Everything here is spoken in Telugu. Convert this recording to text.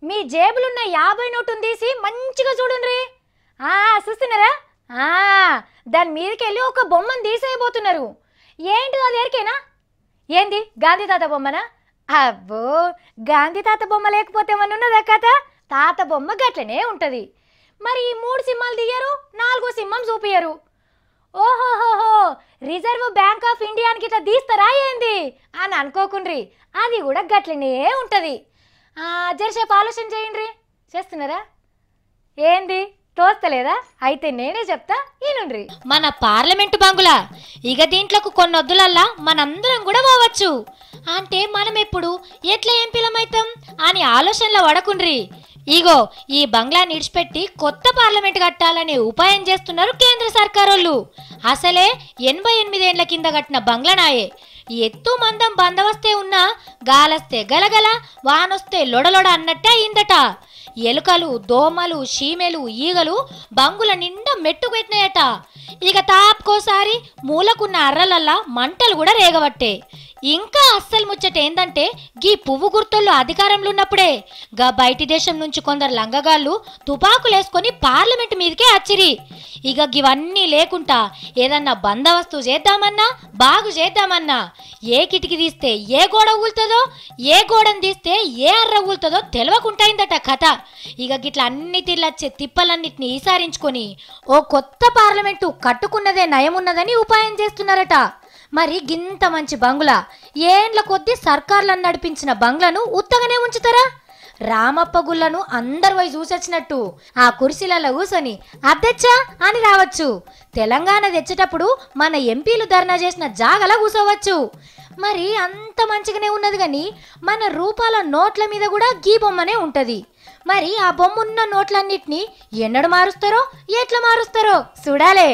మీ జేబులున్న 50 నోటును తీసి మంచిగా చూడుండ్రి. చూస్తున్నారా? దాని మీదకెళ్ళి ఒక బొమ్మను తీసేయబోతున్నారు. ఏంటి అది ఎరికేనా? ఏంది గాంధీ తాత బొమ్మనా? అబ్బో, గాంధీ తాత బొమ్మ లేకపోతే ఏమన్నా ఉన్నదా కథ? తాత బొమ్మ గట్లనే ఉంటుంది. మరి ఈ 3 సింహాలు తీయరు, 4వ సింహం చూపియరు. ఓహోహోహో, రిజర్వ్ బ్యాంక్ ఆఫ్ ఇండియానికి ఇట్లా తీస్తారా ఏంది అని అనుకోకుండ్రి, అది కూడా గట్లనే ఉంటుంది. జరసేపు ఆలోచన చేయండి. చేస్తున్నారా? ఏంది తోస్తలేదా? అయితే నేనే చెప్తా ఈనుండ్రి. మన పార్లమెంటు బంగులా ఇక దీంట్లోకి కొన్ని వద్దులల్లా మనందరం కూడా పోవచ్చు. అంటే మనం ఎప్పుడు ఎట్లా ఎంపీలమైతాం అని ఆలోచనలో పడకుండ్రి. ఇగో ఈ బంగ్లా నిడిచిపెట్టి కొత్త పార్లమెంట్ కట్టాలనే ఉపాయం చేస్తున్నారు కేంద్ర సర్కారోళ్ళు. అసలే 88 ఏళ్ల కింద కట్టిన బంగ్లానాయే. ఎత్తు మందం బందవస్తే ఉన్నా గాలస్తే గలగల, వానొస్తే లొడలొడ అన్నట్టే అయిందట. ఎలుకలు, దోమలు, చీమెలు, ఈగలు బంగుల నిండా మెట్టుకు పెట్టినాయట. ఇక తాపుకోసారి మూలకున్న అర్రలల్లా మంటలు కూడా రేగబట్టే. ఇంకా అస్సలు ముచ్చట ఏందంటే, గీ పువ్వు గుర్తుల్లో అధికారంలో ఉన్నప్పుడే గా బయటి దేశం నుంచి కొందరు లంగగాళ్ళు తుపాకులేసుకొని పార్లమెంట్ మీదకే అచ్చిరి. ఇక గివన్నీ లేకుండా ఏదన్నా బందోబస్తు చేద్దామన్నా, బాగు చేద్దామన్నా ఏ కిటికీ తీస్తే ఏ గోడ ఊలుతుందో, ఏ గోడను తీస్తే ఏ అర్ర ఊలుతుందో తెలియకుంటాయిందట కథ. ఇక గిట్ల అన్ని తీర్లొచ్చే తిప్పలన్నిటిని ఈసారించుకొని ఓ కొత్త పార్లమెంటు కట్టుకున్నదే నయమున్నదని ఉపాయం చేస్తున్నారట. మరి గింత మంచి బంగ్లా, ఏండ్ల కొద్దీ సర్కార్లను నడిపించిన బంగ్లాను ఉత్తగానే ఉంచుతారా? రామప్ప గుళ్ళను అందరు పోయి చూసొచ్చినట్టు ఆ కుర్చీలలో కూసొని అద్దెచ్చా అని రావచ్చు. తెలంగాణ తెచ్చేటప్పుడు మన ఎంపీలు ధర్నా చేసిన జాగలా కూసోవచ్చు. మరి అంత మంచిగానే ఉన్నది కానీ మన రూపాల నోట్ల మీద కూడా గీ బొమ్మనే ఉంటది. మరి ఆ బొమ్మ ఉన్న నోట్లన్నిటినీ ఎన్నడు మారుస్తారో, ఎట్లా మారుస్తారో చూడాలే.